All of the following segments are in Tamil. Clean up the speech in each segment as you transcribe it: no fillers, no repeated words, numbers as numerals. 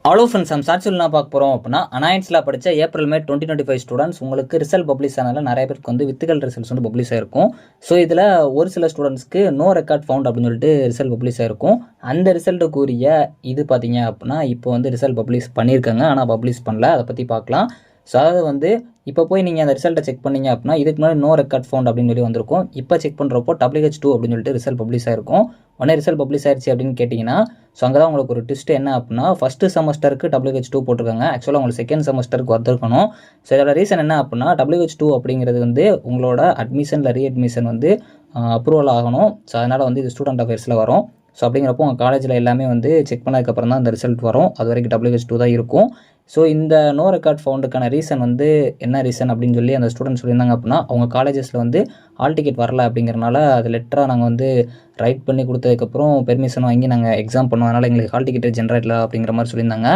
ஹலோ ஃப்ரெண்ட்ஸ், நம்ம சாட்சியில் என்ன பார்க்க போகிறோம் அப்படின்னா, அனாயன்ஸில் படித்த ஏப்ரல் மே 2025 ஸ்டூடெண்ட்ஸ் உங்களுக்கு ரிசல்ட் பப்ளிஷ் ஆனால நிறைய பேருக்கு வந்து வித்துகள் ரிசல்ட்ஸ் வந்து பப்ளிஷ் ஆயிருக்கும். ஸோ இதில் ஒரு சில ஸ்டூடெண்ட்ஸ்க்கு நோ ரெக்கார்ட் ஃபவுண்ட் அப்படின்னு சொல்லிட்டு ரிசல்ட் பப்ளிஷ் ஆயிருக்கும். அந்த ரிசல்ட்டுக்குரிய இது பார்த்தீங்க அப்படின்னா இப்போ வந்து ரிசல்ட் பப்ளிஷ் பண்ணியிருக்காங்க, ஆனால் பப்ளிஷ் பண்ணல. அதை பற்றி பார்க்கலாம். ஸோ அதாவது வந்து இப்போ போய் நீங்கள் அந்த ரிசல்ட்டை செக் பண்ணீங்க அப்படின்னா இதுக்கு முன்னாடி நோ ரெக்கார்ட் ஃபவுண்ட் அப்படின்னு சொல்லி வந்திருக்கும். இப்போ செக் பண்ணுறப்போ WH2 அப்படின்னு சொல்லிட்டு ரிசல்ட் பப்ளிஷ் ஆயிருக்கும். உடனே ரிசல்ட் பப்ளிஷ் ஆயிடுச்சு அப்படின்னு கேட்டிங்கன்னா, ஸோ அங்கே தான் உங்களுக்கு ஒரு ட்விஸ்ட் என்ன அப்படின்னா, ஃபஸ்ட்டு செமஸ்டருக்கு WH2 போட்டிருக்காங்க. ஆக்சுவலாக உங்களுக்கு செகண்ட் செமஸ்டருக்கு வந்திருக்கணும். ஸோ இதோட ரீசன் என்ன அப்படின்னா, WH2 அப்படிங்கிறது வந்து உங்களோட அட்மிஷனில் ரீஅட்மிஷன் வந்து அப்ரூவல் ஆகணும். ஸோ அதனால் வந்து இது ஸ்டூடெண்ட் அஃபேர்ஸில் வரும். ஸோ அப்படிங்கிறப்போ உங்கள் காலேஜில் எல்லாமே வந்து செக் பண்ணதுக்கப்புறம் தான் அந்த ரிசல்ட் வரும். அது வரைக்கும் WH2 தான் இருக்கும். ஸோ இந்த நோ ரெக்கார்ட் ஃபவுண்டுக்கான ரீசன் வந்து என்ன ரீசன் அப்படின்னு சொல்லி அந்த ஸ்டூடெண்ட் சொல்லியிருந்தாங்க அப்படின்னா, அவங்க காலேஜஸில் வந்து ஹால் டிக்கெட் வரல அப்படிங்கிறனால அது லெட்டராக நாங்கள் வந்து ரைட் பண்ணி கொடுத்ததுக்கப்புறம் பெர்மிஷன் வாங்கி நாங்கள் எக்ஸாம் பண்ணோம், அதனால் எங்களுக்கு ஹால் டிக்கெட் ஜென்ரேட் இல்லை அப்படிங்கிற மாதிரி சொல்லியிருந்தாங்க.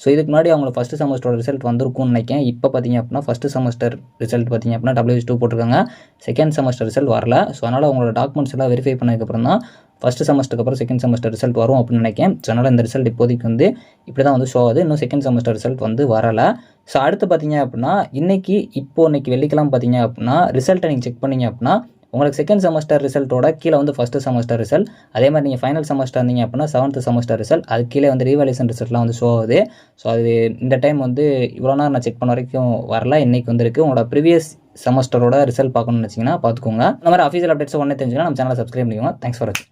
ஸோ இதுக்கு முன்னாடி அவங்களுக்கு ஃபஸ்ட்டு செமஸ்டரோட ரிசல்ட் வந்திருக்கும்னு நினைக்கிறேன். இப்போ பார்த்தீங்க அப்படின்னா ஃபஸ்ட்டு செமஸ்டர் ரிசல்ட் பார்த்தீங்க அப்படின்னா WH2 போட்டிருக்காங்க. செகண்ட் செமஸ்டர் ரிசல்ட் வரல. ஸோ அதனால் அவங்களோட டாக்குமெண்ட்ஸ் எல்லாம் வெரிஃபை பண்ணதுக்கப்புறம் தான் ஃபஸ்ட்டு செமஸ்டருக்கு அப்புறம் செகண்ட் செமஸ்டர் ரிசல்ட் வரும் அப்படின்னு நினைக்கிறேன். ஸோ அதனால் இந்த ரிசல்ட் இப்போதைக்கு வந்து இப்படி தான் வந்து ஷோ ஆகுது. இன்னும் செகண்ட் செமஸ்டர் ரிசல்ட் வந்து வரலை. ஸோ அடுத்து பார்த்தீங்க அப்படின்னா இன்னைக்கு வெள்ளிக்கிழமை பார்த்தீங்க அப்படின்னா ரிசல்ட்டை நீங்கள் செக் பண்ணீங்க அப்படின்னா உங்களுக்கு செகண்ட் செமஸ்டர் ரிசல்ட்டோட கீழே வந்து ஃபஸ்ட்டு செமஸ்டர் ரிசல்ட், அதே மாதிரி நீங்கள் ஃபைனல் செமஸ்டர் இருந்தீங்க அப்படின்னா 7th செமஸ்டர் ரிசல்ட், அது கீழே வந்து ரீவாலுவேஷன் ரிசல்ட்லாம் வந்து ஷோ ஆகுது. ஸோ அது இந்த டைம் வந்து இவ்வளோ நேரம் நான் செக் பண்ண வரைக்கும் வரல, இன்றைக்கி வந்துருக்கு. உங்களோட ப்ரீவியஸ் செமஸ்டரோட ரிசல்ட் பார்க்கணும்னு நினச்சிங்கன்னா பார்த்துக்கோங்க. இந்த மாதிரி அஃபீஷியல் அப்டேட்ஸ் உடனே தெரிஞ்சுக்கலாம். நம்ம சேனலை சப்ஸ்கிரைப் பண்ணிக்கோங்க. தேங்க்ஸ் ஃபார் வாட்சிங்.